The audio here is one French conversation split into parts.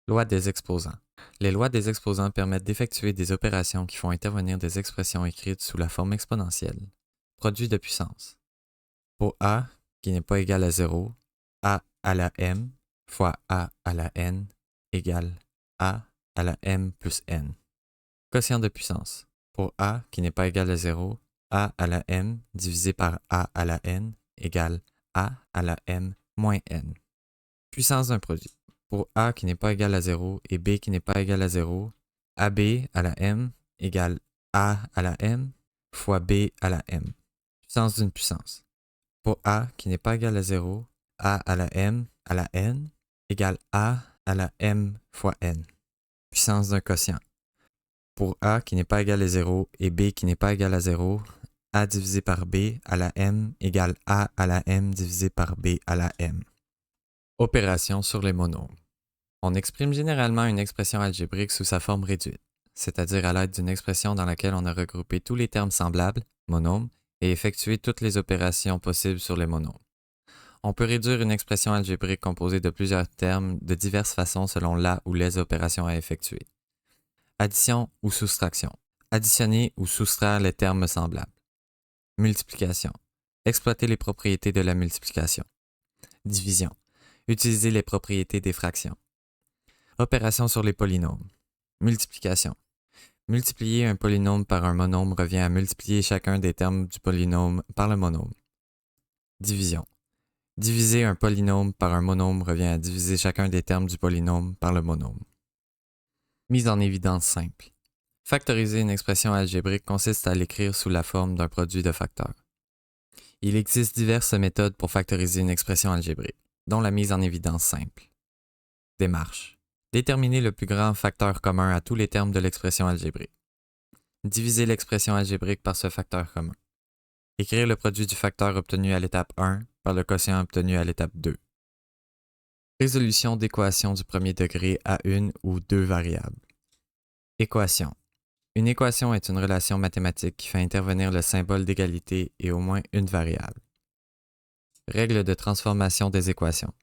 Loi des exposants. Les lois des exposants permettent d'effectuer des opérations qui font intervenir des expressions écrites sous la forme exponentielle. Produit de puissance. Pour a qui n'est pas égal à 0, a à la m fois a à la n égale a à la m plus n. Quotient de puissance. Pour a qui n'est pas égal à 0, a à la m divisé par a à la n égale a à la m moins n. Puissance d'un produit. Pour a qui n'est pas égal à 0 et b qui n'est pas égal à 0, ab à la m égale a à la m fois b à la m. Puissance d'une puissance. Pour a qui n'est pas égal à 0, a à la m à la n égale a à la m fois n. Puissance d'un quotient. Pour a qui n'est pas égal à 0 et b qui n'est pas égal à 0, a divisé par b à la m égale a à la m divisé par b à la m. Opération sur les monômes. On exprime généralement une expression algébrique sous sa forme réduite, c'est-à-dire à l'aide d'une expression dans laquelle on a regroupé tous les termes semblables, monômes, et effectué toutes les opérations possibles sur les monômes. On peut réduire une expression algébrique composée de plusieurs termes de diverses façons selon la ou les opérations à effectuer. Addition ou soustraction. Additionner ou soustraire les termes semblables. Multiplication. Exploiter les propriétés de la multiplication. Division. Utiliser les propriétés des fractions. Opération sur les polynômes. Multiplication. Multiplier un polynôme par un monôme revient à multiplier chacun des termes du polynôme par le monôme. Division. Diviser un polynôme par un monôme revient à diviser chacun des termes du polynôme par le monôme. Mise en évidence simple. Factoriser une expression algébrique consiste à l'écrire sous la forme d'un produit de facteurs. Il existe diverses méthodes pour factoriser une expression algébrique, dont la mise en évidence simple. Démarche. Déterminer le plus grand facteur commun à tous les termes de l'expression algébrique. Diviser l'expression algébrique par ce facteur commun. Écrire le produit du facteur obtenu à l'étape 1 par le quotient obtenu à l'étape 2. Résolution d'équations du premier degré à une ou deux variables. Équation. Une équation est une relation mathématique qui fait intervenir le symbole d'égalité et au moins une variable. Règles de transformation des équations.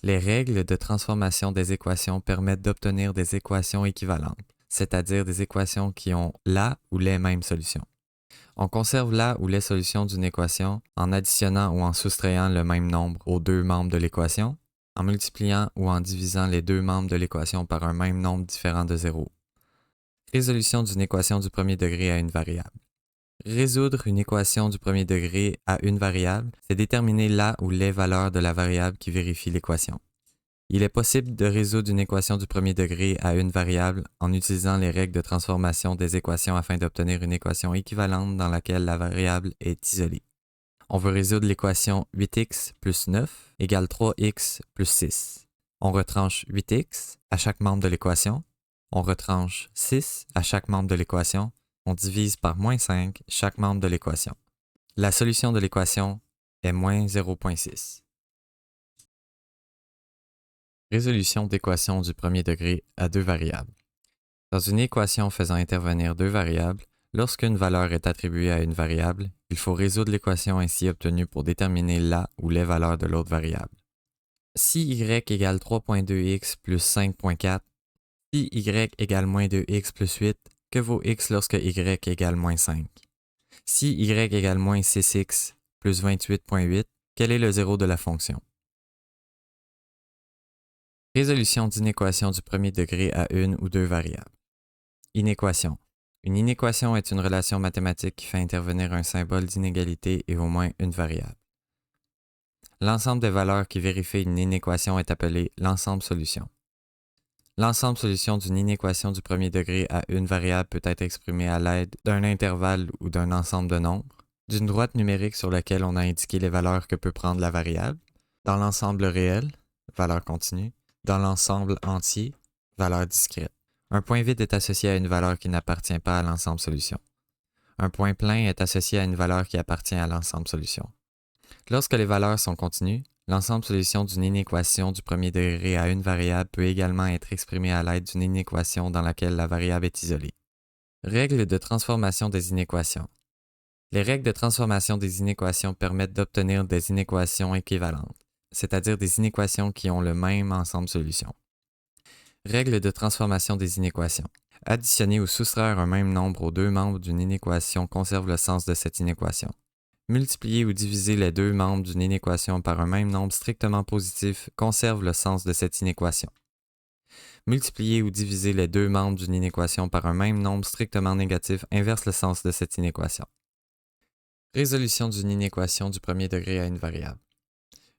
Les règles de transformation des équations permettent d'obtenir des équations équivalentes, c'est-à-dire des équations qui ont la ou les mêmes solutions. On conserve la ou les solutions d'une équation en additionnant ou en soustrayant le même nombre aux deux membres de l'équation, en multipliant ou en divisant les deux membres de l'équation par un même nombre différent de 0. Résolution d'une équation du premier degré à une variable. Résoudre une équation du premier degré à une variable, c'est déterminer la ou les valeurs de la variable qui vérifie l'équation. Il est possible de résoudre une équation du premier degré à une variable en utilisant les règles de transformation des équations afin d'obtenir une équation équivalente dans laquelle la variable est isolée. On veut résoudre l'équation 8x plus 9 égale 3x plus 6. On retranche 8x à chaque membre de l'équation. On retranche 6 à chaque membre de l'équation. On divise par moins 5 chaque membre de l'équation. La solution de l'équation est moins 0,6. Résolution d'équation du premier degré à deux variables. Dans une équation faisant intervenir deux variables, lorsqu'une valeur est attribuée à une variable, il faut résoudre l'équation ainsi obtenue pour déterminer la ou les valeurs de l'autre variable. Si y égale 3.2x plus 5.4, si y égale moins 2x plus 8, que vaut x lorsque y égale moins 5? Si y égale moins 6x plus 28.8, quel est le zéro de la fonction? Résolution d'inéquation du premier degré à une ou deux variables. Inéquation. Une inéquation est une relation mathématique qui fait intervenir un symbole d'inégalité et au moins une variable. L'ensemble des valeurs qui vérifient une inéquation est appelé l'ensemble solution. L'ensemble solution d'une inéquation du premier degré à une variable peut être exprimé à l'aide d'un intervalle ou d'un ensemble de nombres, d'une droite numérique sur laquelle on a indiqué les valeurs que peut prendre la variable, dans l'ensemble réel, valeur continue, dans l'ensemble entier, valeur discrète. Un point vide est associé à une valeur qui n'appartient pas à l'ensemble solution. Un point plein est associé à une valeur qui appartient à l'ensemble solution. Lorsque les valeurs sont continues, l'ensemble solution d'une inéquation du premier degré à une variable peut également être exprimé à l'aide d'une inéquation dans laquelle la variable est isolée. Règles de transformation des inéquations. Les règles de transformation des inéquations permettent d'obtenir des inéquations équivalentes, c'est-à-dire des inéquations qui ont le même ensemble solution. Règle de transformation des inéquations. Additionner ou soustraire un même nombre aux deux membres d'une inéquation conserve le sens de cette inéquation. Multiplier ou diviser les deux membres d'une inéquation par un même nombre strictement positif conserve le sens de cette inéquation. Multiplier ou diviser les deux membres d'une inéquation par un même nombre strictement négatif inverse le sens de cette inéquation. Résolution d'une inéquation du premier degré à une variable.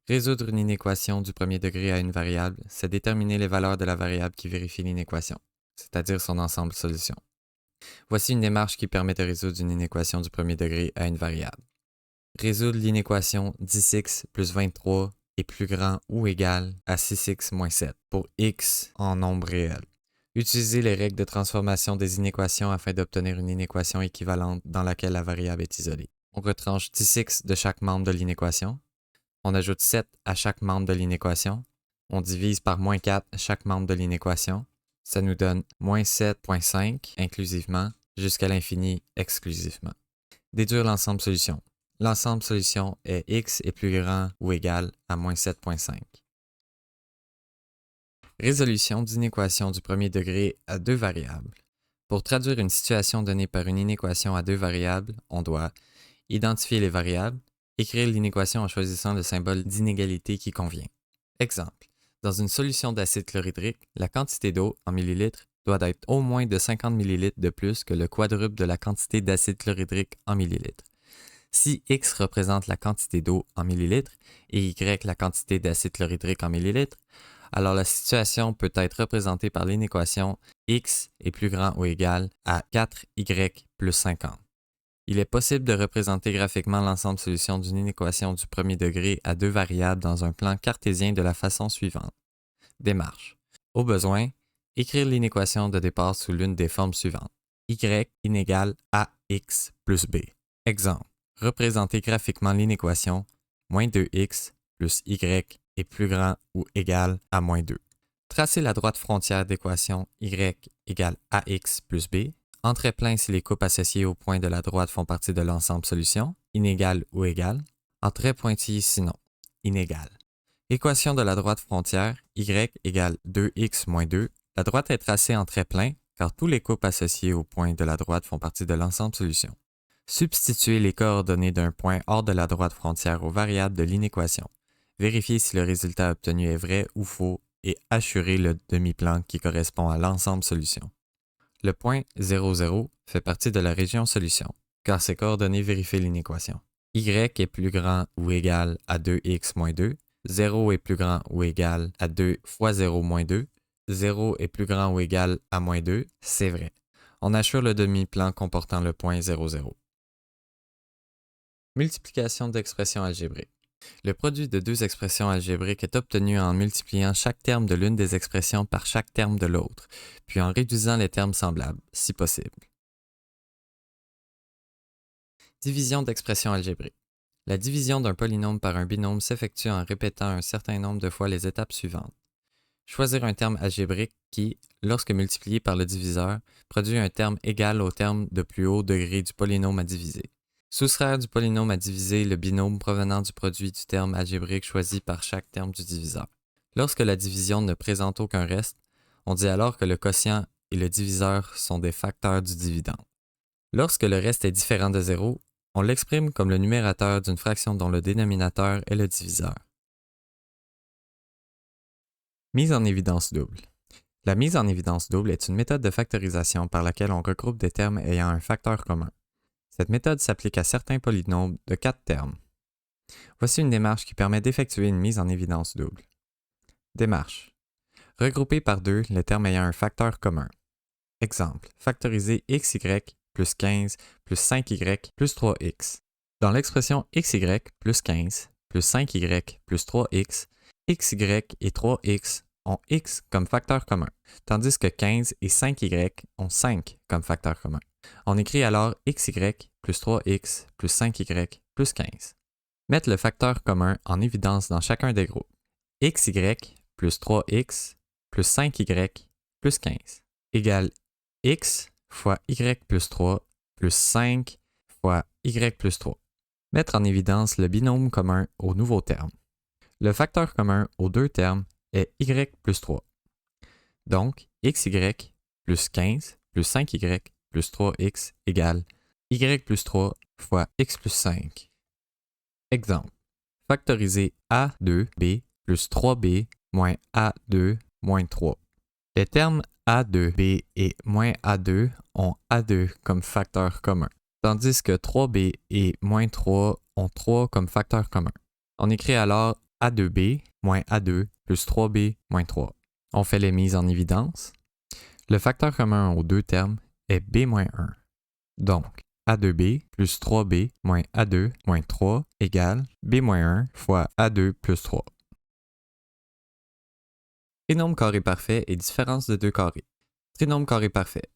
Résoudre une inéquation du premier degré à une variable, c'est déterminer les valeurs de la variable qui vérifie l'inéquation, c'est-à-dire son ensemble de solutions. Voici une démarche qui permet de résoudre une inéquation du premier degré à une variable. Résoudre l'inéquation 10x plus 23 est plus grand ou égal à 6x moins 7 pour x en nombre réel. Utilisez les règles de transformation des inéquations afin d'obtenir une inéquation équivalente dans laquelle la variable est isolée. On retranche 10x de chaque membre de l'inéquation. On ajoute 7 à chaque membre de l'inéquation. On divise par moins 4 chaque membre de l'inéquation. Ça nous donne moins 7,5 inclusivement jusqu'à l'infini exclusivement. Déduire l'ensemble solution. L'ensemble solution est x est plus grand ou égal à moins 7,5. Résolution d'inéquation du premier degré à deux variables. Pour traduire une situation donnée par une inéquation à deux variables, on doit identifier les variables, écrire l'inéquation en choisissant le symbole d'inégalité qui convient. Exemple. Dans une solution d'acide chlorhydrique, la quantité d'eau en millilitres doit être au moins de 50 ml de plus que le quadruple de la quantité d'acide chlorhydrique en millilitres. Si X représente la quantité d'eau en millilitres et Y la quantité d'acide chlorhydrique en millilitres, alors la situation peut être représentée par l'inéquation X est plus grand ou égal à 4Y plus 50. Il est possible de représenter graphiquement l'ensemble solution d'une inéquation du premier degré à deux variables dans un plan cartésien de la façon suivante. Démarche. Au besoin, écrire l'inéquation de départ sous l'une des formes suivantes. Y inégale ax plus b. Exemple. Représenter graphiquement l'inéquation moins 2x plus y est plus grand ou égal à moins 2. Tracer la droite frontière d'équation y égale ax plus b. En trait plein si les coupes associées au point de la droite font partie de l'ensemble solution, inégal ou égal. En trait pointillé sinon, inégal. Équation de la droite frontière, y égale 2x moins 2. La droite est tracée en trait plein car tous les coupes associées au point de la droite font partie de l'ensemble solution. Substituer les coordonnées d'un point hors de la droite frontière aux variables de l'inéquation. Vérifier si le résultat obtenu est vrai ou faux et assurer le demi-plan qui correspond à l'ensemble solution. Le point 0, 0 fait partie de la région solution, car ses coordonnées vérifient l'inéquation. Y est plus grand ou égal à 2x moins 2, 0 est plus grand ou égal à 2 fois 0 moins 2, 0 est plus grand ou égal à moins 2, c'est vrai. On assure le demi-plan comportant le point 0, 0. Multiplication d'expressions algébriques. Le produit de deux expressions algébriques est obtenu en multipliant chaque terme de l'une des expressions par chaque terme de l'autre, puis en réduisant les termes semblables, si possible. Division d'expressions algébriques. La division d'un polynôme par un binôme s'effectue en répétant un certain nombre de fois les étapes suivantes. Choisir un terme algébrique qui, lorsque multiplié par le diviseur, produit un terme égal au terme de plus haut degré du polynôme à diviser. Soustraire du polynôme à diviser le binôme provenant du produit du terme algébrique choisi par chaque terme du diviseur. Lorsque la division ne présente aucun reste, on dit alors que le quotient et le diviseur sont des facteurs du dividende. Lorsque le reste est différent de 0, on l'exprime comme le numérateur d'une fraction dont le dénominateur est le diviseur. Mise en évidence double. La mise en évidence double est une méthode de factorisation par laquelle on regroupe des termes ayant un facteur commun. Cette méthode s'applique à certains polynômes de 4 termes. Voici une démarche qui permet d'effectuer une mise en évidence double. Démarche. Regrouper par 2 les termes ayant un facteur commun. Exemple. Factoriser xy plus 15 plus 5y plus 3x. Dans l'expression xy plus 15 plus 5y plus 3x, xy et 3x ont x comme facteur commun, tandis que 15 et 5y ont 5 comme facteur commun. On écrit alors xy plus 3x plus 5y plus 15. Mettre le facteur commun en évidence dans chacun des groupes. xy plus 3x plus 5y plus 15 égale x fois y plus 3 plus 5 fois y plus 3. Mettre en évidence le binôme commun au nouveau terme. Le facteur commun aux deux termes est y plus 3. Donc, xy plus 15 plus 5y plus 3x égale y plus 3 fois x plus 5. Exemple. Factoriser a2b plus 3b moins a2 moins 3. Les termes a2b et moins a2 ont a2 comme facteur commun, tandis que 3b et moins 3 ont 3 comme facteur commun. On écrit alors a2b moins a2 plus 3b moins 3. On fait les mises en évidence. Le facteur commun aux deux termes est b moins 1. Donc, a2b plus 3b moins a2 moins 3 égale b moins 1 fois a2 plus 3. Trinôme carré parfait et différence de deux carrés. Trinôme carré parfait.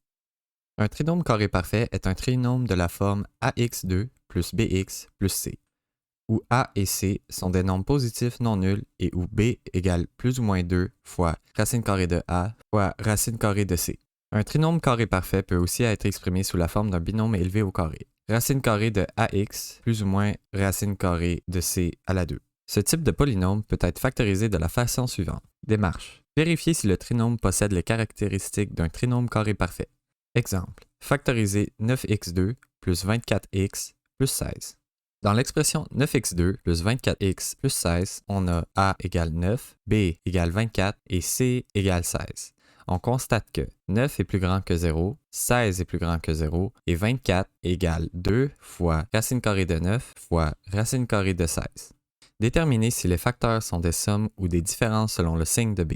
Un trinôme carré parfait est un trinôme de la forme ax2 plus bx plus c, où a et c sont des nombres positifs non nuls et où b égale plus ou moins 2 fois racine carrée de a fois racine carrée de c. Un trinôme carré parfait peut aussi être exprimé sous la forme d'un binôme élevé au carré. Racine carrée de ax plus ou moins racine carrée de c à la 2. Ce type de polynôme peut être factorisé de la façon suivante. Démarche. Vérifier si le trinôme possède les caractéristiques d'un trinôme carré parfait. Exemple. Factoriser 9x2 plus 24x plus 16. Dans l'expression 9x2 plus 24x plus 16, on a a égale 9, b égale 24 et c égale 16. On constate que 9 est plus grand que 0, 16 est plus grand que 0 et 24 égale 2 fois racine carrée de 9 fois racine carrée de 16. Déterminer si les facteurs sont des sommes ou des différences selon le signe de b.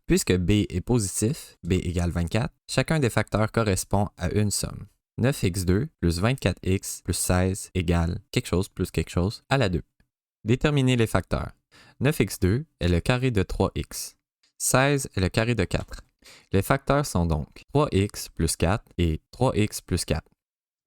Puisque b est positif, b égale 24, chacun des facteurs correspond à une somme. 9x2 plus 24x plus 16 égale quelque chose plus quelque chose à la 2. Déterminer les facteurs. 9x2 est le carré de 3x. 16 est le carré de 4. Les facteurs sont donc 3x plus 4 et 3x plus 4.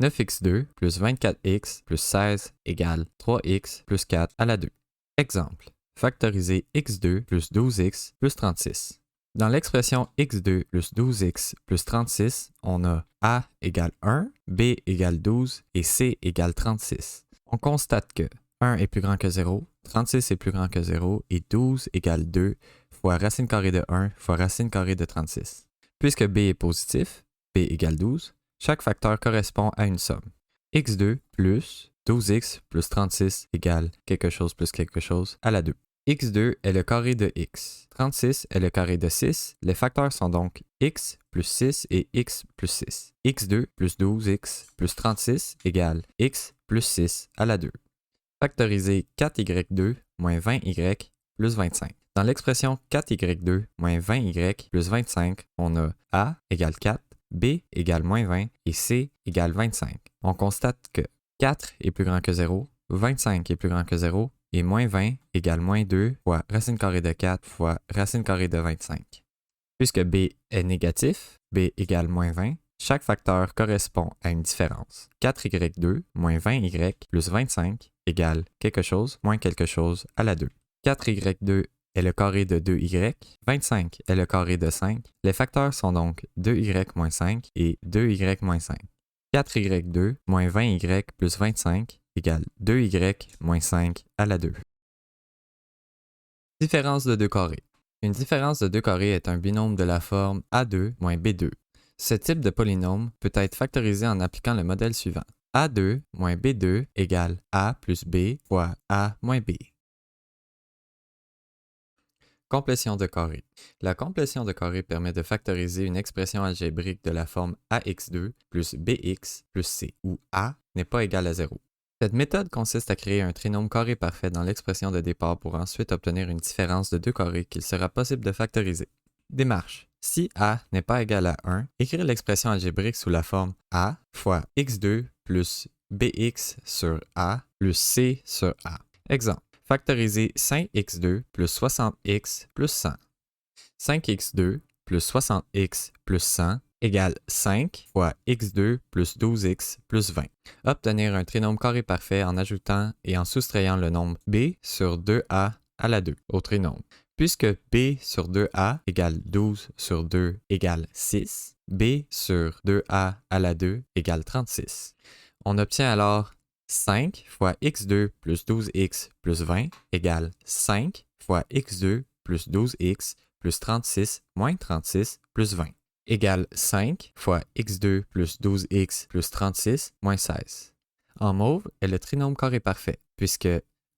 9x2 plus 24x plus 16 égale 3x plus 4 à la 2. Exemple. Factoriser x2 plus 12x plus 36. Dans l'expression x2 plus 12x plus 36, on a a égale 1, b égale 12 et c égale 36. On constate que 1 est plus grand que 0, 36 est plus grand que 0 et 12 égale 2 fois racine carrée de 1 fois racine carrée de 36. Puisque b est positif, b égale 12, chaque facteur correspond à une somme. x2 plus 12x plus 36 égale quelque chose plus quelque chose à la 2. x2 est le carré de x. 36 est le carré de 6. Les facteurs sont donc x plus 6 et x plus 6. x2 plus 12x plus 36 égale x plus 6 à la 2. Factoriser 4y2 moins 20y plus 25. Dans l'expression 4y2 moins 20y plus 25, on a a égale 4, b égale moins 20 et c égale 25. On constate que 4 est plus grand que 0, 25 est plus grand que 0 et moins 20 égale moins 2 fois racine carrée de 4 fois racine carrée de 25. Puisque b est négatif, b égale moins 20, chaque facteur correspond à une différence. 4y2 moins 20y plus 25 égale quelque chose moins quelque chose à la 2. 4y2 est le carré de 2y, 25 est le carré de 5. Les facteurs sont donc 2y moins 5 et 2y moins 5. 4y2 moins 20y plus 25 égale 2y moins 5 à la 2. Différence de deux carrés. Une différence de deux carrés est un binôme de la forme a2 moins b2. Ce type de polynôme peut être factorisé en appliquant le modèle suivant. a2 moins b2 égale a plus b fois a moins b. Complétion de carré. La complétion de carré permet de factoriser une expression algébrique de la forme ax2 plus bx plus c, où a n'est pas égal à 0. Cette méthode consiste à créer un trinôme carré parfait dans l'expression de départ pour ensuite obtenir une différence de deux carrés qu'il sera possible de factoriser. Démarche. Si a n'est pas égal à 1, écrire l'expression algébrique sous la forme a fois x2 plus bx sur a plus c sur a. Exemple. Factoriser 5x2 plus 60x plus 100. 5x2 plus 60x plus 100 égale 5 fois x2 plus 12x plus 20. Obtenir un trinôme carré parfait en ajoutant et en soustrayant le nombre b sur 2a à la 2 au trinôme. Puisque b sur 2a égale 12 sur 2 égale 6, b sur 2a à la 2 égale 36. On obtient alors 5 fois x2 plus 12x plus 20 égale 5 fois x2 plus 12x plus 36 moins 36 plus 20 égale 5 fois x2 plus 12x plus 36 moins 16. En mauve est le trinôme carré parfait, puisque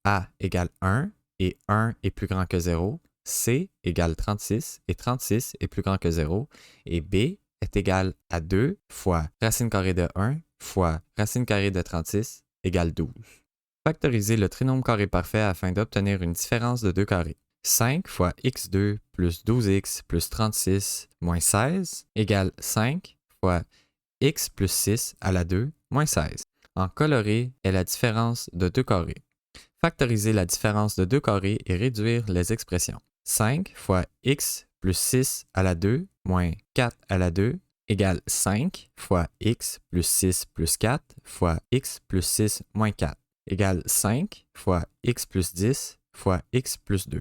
a égale 1 et 1 est plus grand que 0, c égale 36 et 36 est plus grand que 0, et b est égal à 2 fois racine carrée de 1 fois racine carrée de 36 égale 12. Factoriser le trinôme carré parfait afin d'obtenir une différence de deux carrés. 5 fois x2 plus 12x plus 36 moins 16 égale 5 fois x plus 6 à la 2 moins 16. En coloré est la différence de deux carrés. Factoriser la différence de deux carrés et réduire les expressions. 5 fois x plus 6 à la 2 moins 4 à la 2 égale 5 fois x plus 6 plus 4 fois x plus 6 moins 4 égale 5 fois x plus 10 fois x plus 2.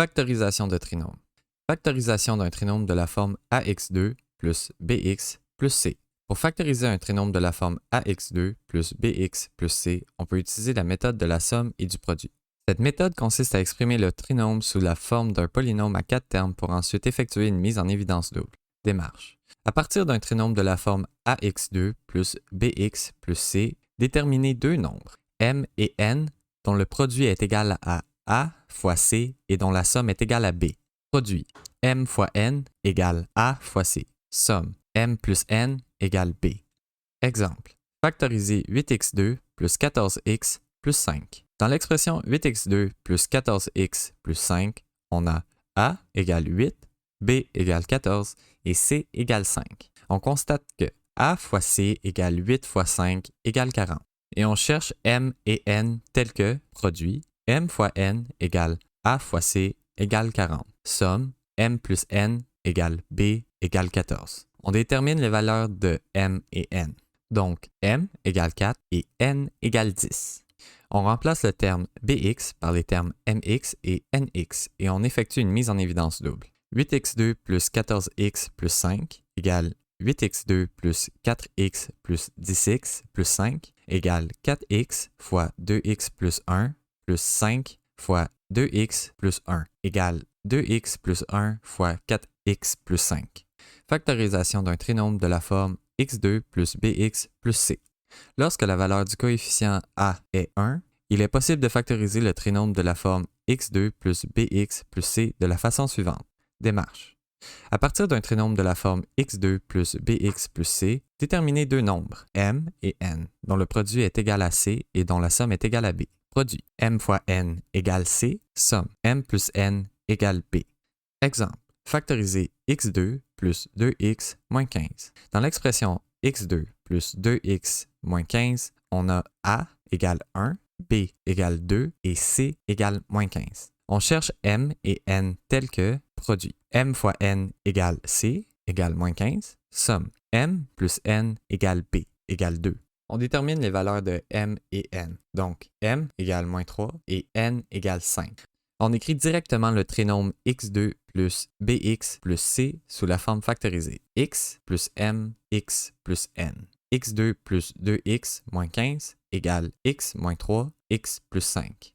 Factorisation de trinôme. Factorisation d'un trinôme de la forme ax2 plus bx plus c. Pour factoriser un trinôme de la forme ax2 plus bx plus c, on peut utiliser la méthode de la somme et du produit. Cette méthode consiste à exprimer le trinôme sous la forme d'un polynôme à 4 termes pour ensuite effectuer une mise en évidence double. Démarche. À partir d'un trinôme de la forme ax2 plus bx plus c, déterminez deux nombres, m et n, dont le produit est égal à a fois c et dont la somme est égale à b. Produit m fois n égale a fois c. Somme m plus n égale b. Exemple. Factoriser 8x2 plus 14x plus 5. Dans l'expression 8x2 plus 14x plus 5, on a a égale 8, b égale 14 et c égale 5. On constate que a fois c égale 8 fois 5 égale 40. Et on cherche m et n tels que produit m fois n égale a fois c égale 40. Somme m plus n égale b égale 14. On détermine les valeurs de m et n. Donc, m égale 4 et n égale 10. On remplace le terme bx par les termes mx et nx et on effectue une mise en évidence double. 8x2 plus 14x plus 5 égale 8x2 plus 4x plus 10x plus 5 égale 4x fois 2x plus 1 plus 5 fois 2x plus 1 égale 2x plus 1 fois 4x plus 5. Factorisation d'un trinôme de la forme x2 plus bx plus c. Lorsque la valeur du coefficient a est 1, il est possible de factoriser le trinôme de la forme x2 plus bx plus c de la façon suivante. Démarche. À partir d'un trinôme de la forme x2 plus bx plus c, déterminez deux nombres, m et n, dont le produit est égal à c et dont la somme est égale à b. Produit m fois n égale c, somme m plus n égale b. Exemple. Factoriser x2 plus 2x moins 15. Dans l'expression x2 plus 2x moins 15, on a a égale 1, b égale 2 et c égale moins 15. On cherche m et n tels que produit m fois n égale c égale moins 15, somme m plus n égale b égale 2. On détermine les valeurs de m et n. Donc, m égale moins 3 et n égale 5. On écrit directement le trinôme x2 plus bx plus c sous la forme factorisée. X plus m, x plus n. x2 plus 2x moins 15 égale x moins 3, x plus 5.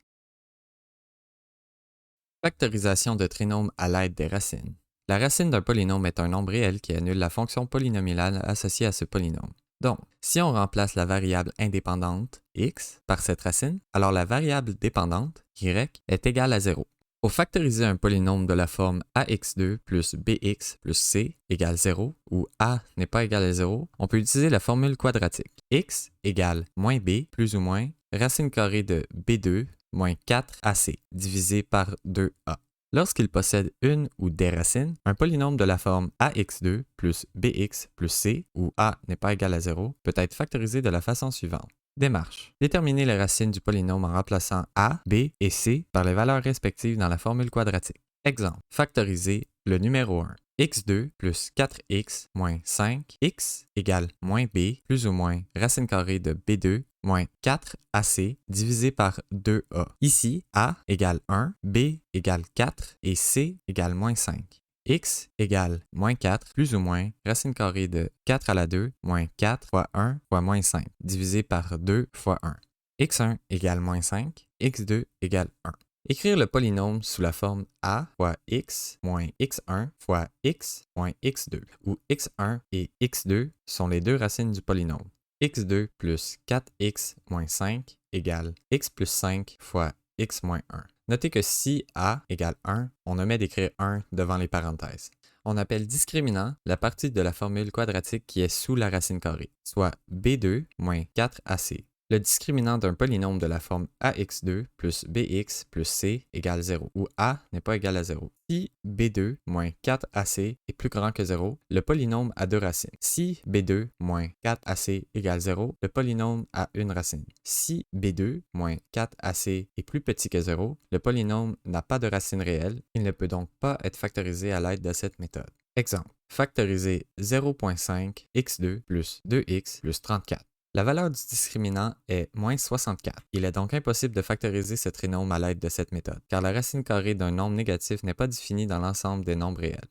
Factorisation de trinôme à l'aide des racines. La racine d'un polynôme est un nombre réel qui annule la fonction polynomiale associée à ce polynôme. Donc, si on remplace la variable indépendante x par cette racine, alors la variable dépendante y est égale à 0. Pour factoriser un polynôme de la forme ax2 plus bx plus c égale 0, où a n'est pas égal à 0, on peut utiliser la formule quadratique. X égale moins b plus ou moins racine carrée de b2 moins 4ac divisé par 2a. Lorsqu'il possède une ou des racines, un polynôme de la forme ax2 plus bx plus c, où a n'est pas égal à 0, peut être factorisé de la façon suivante. Démarche. Déterminer les racines du polynôme en remplaçant a, b et c par les valeurs respectives dans la formule quadratique. Exemple. Factoriser le numéro 1. x2 plus 4x moins 5, x égale moins b plus ou moins racine carrée de b2 moins 4ac divisé par 2a. Ici, a égale 1, b égale 4 et c égale moins 5. X égale moins 4 plus ou moins racine carrée de 4 à la 2 moins 4 fois 1 fois moins 5 divisé par 2 fois 1. X1 égale moins 5, x2 égale 1. Écrire le polynôme sous la forme a fois x moins x1 fois x moins x2, où x1 et x2 sont les deux racines du polynôme. x2 plus 4x moins 5 égale x plus 5 fois x moins 1. Notez que si a égale 1, on omet d'écrire 1 devant les parenthèses. On appelle discriminant la partie de la formule quadratique qui est sous la racine carrée, soit b2 moins 4ac. Le discriminant d'un polynôme de la forme ax2 plus bx plus c égale 0, où a n'est pas égal à 0. Si b2 moins 4ac est plus grand que 0, le polynôme a deux racines. Si b2 moins 4ac égale 0, le polynôme a une racine. Si b2 moins 4ac est plus petit que 0, le polynôme n'a pas de racine réelle, il ne peut donc pas être factorisé à l'aide de cette méthode. Exemple, factoriser 0.5 x2 plus 2x plus 34. La valeur du discriminant est moins 64. Il est donc impossible de factoriser ce trinôme à l'aide de cette méthode, car la racine carrée d'un nombre négatif n'est pas définie dans l'ensemble des nombres réels.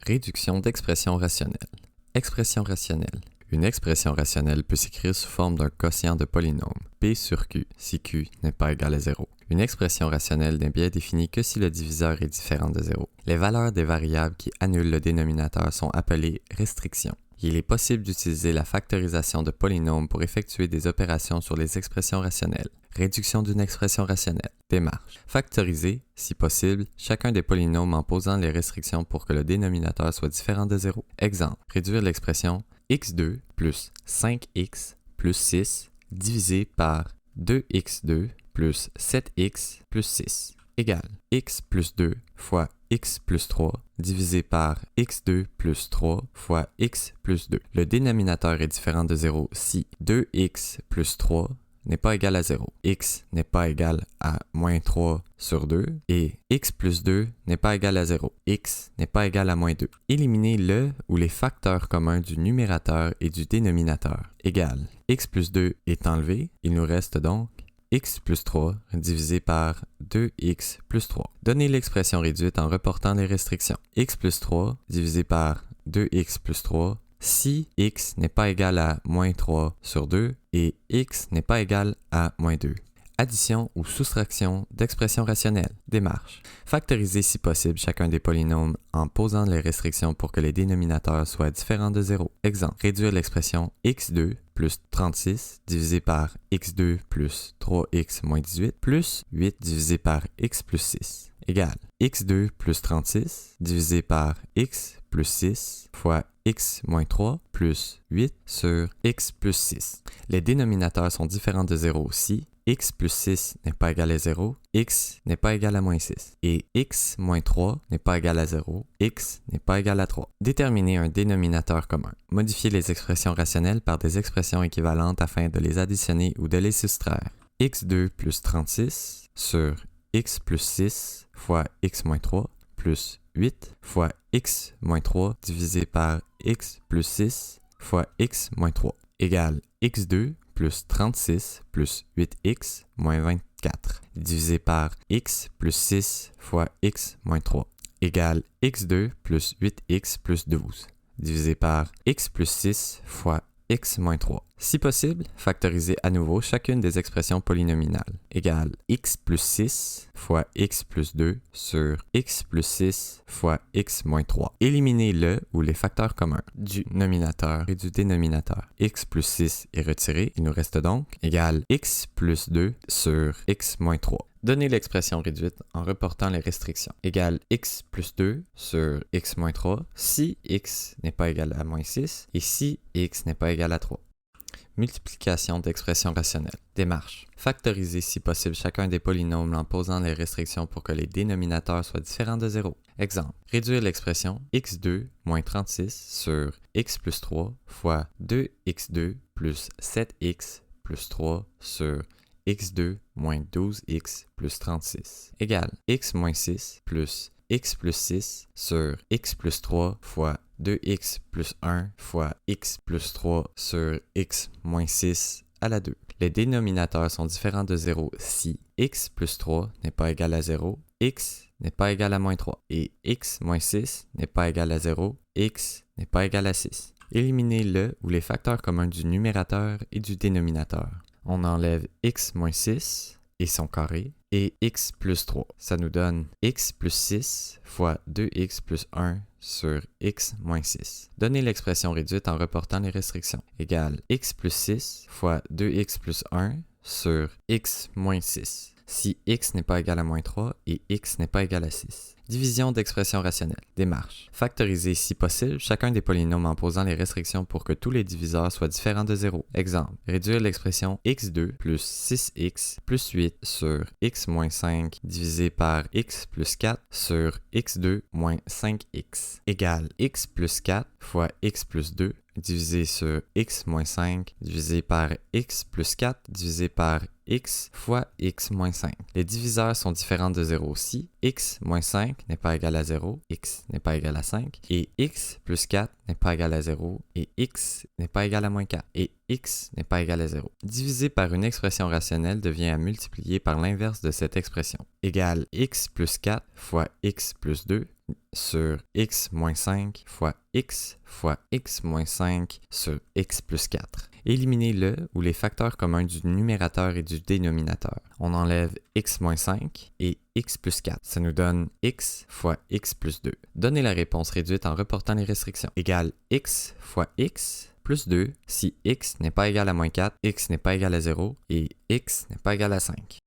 Réduction d'expression rationnelle. Expression rationnelle. Une expression rationnelle peut s'écrire sous forme d'un quotient de polynôme, p sur q, si q n'est pas égal à 0. Une expression rationnelle n'est bien définie que si le diviseur est différent de 0. Les valeurs des variables qui annulent le dénominateur sont appelées restrictions. Il est possible d'utiliser la factorisation de polynômes pour effectuer des opérations sur les expressions rationnelles. Réduction d'une expression rationnelle. Démarche. Factoriser, si possible, chacun des polynômes en posant les restrictions pour que le dénominateur soit différent de 0. Exemple. Réduire l'expression x2 plus 5x plus 6 divisé par 2x2 plus 7x plus 6 égale x plus 2 fois x plus 3 divisé par x2 plus 3 fois x plus 2. Le dénominateur est différent de 0 si 2x plus 3 n'est pas égal à 0, x n'est pas égal à moins 3 sur 2 et x plus 2 n'est pas égal à 0, x n'est pas égal à moins 2. Éliminez le ou les facteurs communs du numérateur et du dénominateur. Égal, x plus 2 est enlevé, il nous reste donc x plus 3 divisé par 2x plus 3. Donnez l'expression réduite en reportant les restrictions. X plus 3 divisé par 2x plus 3 si x n'est pas égal à moins 3 sur 2 et x n'est pas égal à moins 2. Addition ou soustraction d'expressions rationnelles. Démarche. Factoriser si possible chacun des polynômes en posant les restrictions pour que les dénominateurs soient différents de 0. Exemple. Réduire l'expression x2 plus 36 divisé par x2 plus 3x moins 18 plus 8 divisé par x plus 6 égale x2 plus 36 divisé par x plus 6 fois x moins 3 plus 8 sur x plus 6. Les dénominateurs sont différents de 0 si x plus 6 n'est pas égal à 0, x n'est pas égal à moins 6, et x moins 3 n'est pas égal à 0, x n'est pas égal à 3. Déterminer un dénominateur commun. Modifier les expressions rationnelles par des expressions équivalentes afin de les additionner ou de les soustraire. x2 plus 36 sur x plus 6 fois x moins 3 plus 8 fois x moins 3 divisé par x plus 6 fois x moins 3 égale x2 plus 36 plus 8x moins 24 divisé par x plus 6 fois x moins 3 égale x2 plus 8x plus 12 divisé par x plus 6 fois x moins 3. Si possible, factoriser à nouveau chacune des expressions polynominales. Égale x plus 6 fois x plus 2 sur x plus 6 fois x moins 3. Éliminez le ou les facteurs communs du nominateur et du dénominateur. X plus 6 est retiré, il nous reste donc égale x plus 2 sur x moins 3. Donnez l'expression réduite en reportant les restrictions. Égale x plus 2 sur x moins 3 si x n'est pas égal à moins 6 et si x n'est pas égal à 3. Multiplication d'expressions rationnelles. Démarche. Factoriser si possible chacun des polynômes en posant les restrictions pour que les dénominateurs soient différents de 0. Exemple. Réduire l'expression x2 moins 36 sur x plus 3 fois 2x2 plus 7x plus 3 sur x2 moins 12x plus 36 égale x moins 6 plus x plus 6 sur x plus 3 fois 2x plus 1 fois x plus 3 sur x moins 6 à la 2. Les dénominateurs sont différents de 0 si x plus 3 n'est pas égal à 0, x n'est pas égal à moins 3 et x moins 6 n'est pas égal à 0, x n'est pas égal à 6. Éliminez le ou les facteurs communs du numérateur et du dénominateur. On enlève x moins 6 et son carré, et x plus 3. Ça nous donne x plus 6 fois 2x plus 1 sur x moins 6. Donnez l'expression réduite en reportant les restrictions. Égale x plus 6 fois 2x plus 1 sur x moins 6. Si x n'est pas égal à moins 3 et x n'est pas égal à 6. Division d'expression rationnelle. Démarche. Factoriser si possible chacun des polynômes en posant les restrictions pour que tous les diviseurs soient différents de 0. Exemple. Réduire l'expression x2 plus 6x plus 8 sur x moins 5 divisé par x plus 4 sur x2 moins 5x égale x plus 4 fois x plus 2 divisé sur x moins 5 divisé par x plus 4 divisé par x fois x moins 5. Les diviseurs sont différents de 0 si x moins 5 n'est pas égal à 0, x n'est pas égal à 5, et x plus 4 n'est pas égal à 0, et x n'est pas égal à moins 4, et x n'est pas égal à 0. Diviser par une expression rationnelle devient à multiplier par l'inverse de cette expression. Égale x plus 4 fois x plus 2 sur x moins 5 fois x moins 5 sur x plus 4. Éliminez le ou les facteurs communs du numérateur et du dénominateur. On enlève x moins 5 et x plus 4. Ça nous donne x fois x plus 2. Donnez la réponse réduite en reportant les restrictions. Égale x fois x plus 2 si x n'est pas égal à moins 4, x n'est pas égal à 0 et x n'est pas égal à 5.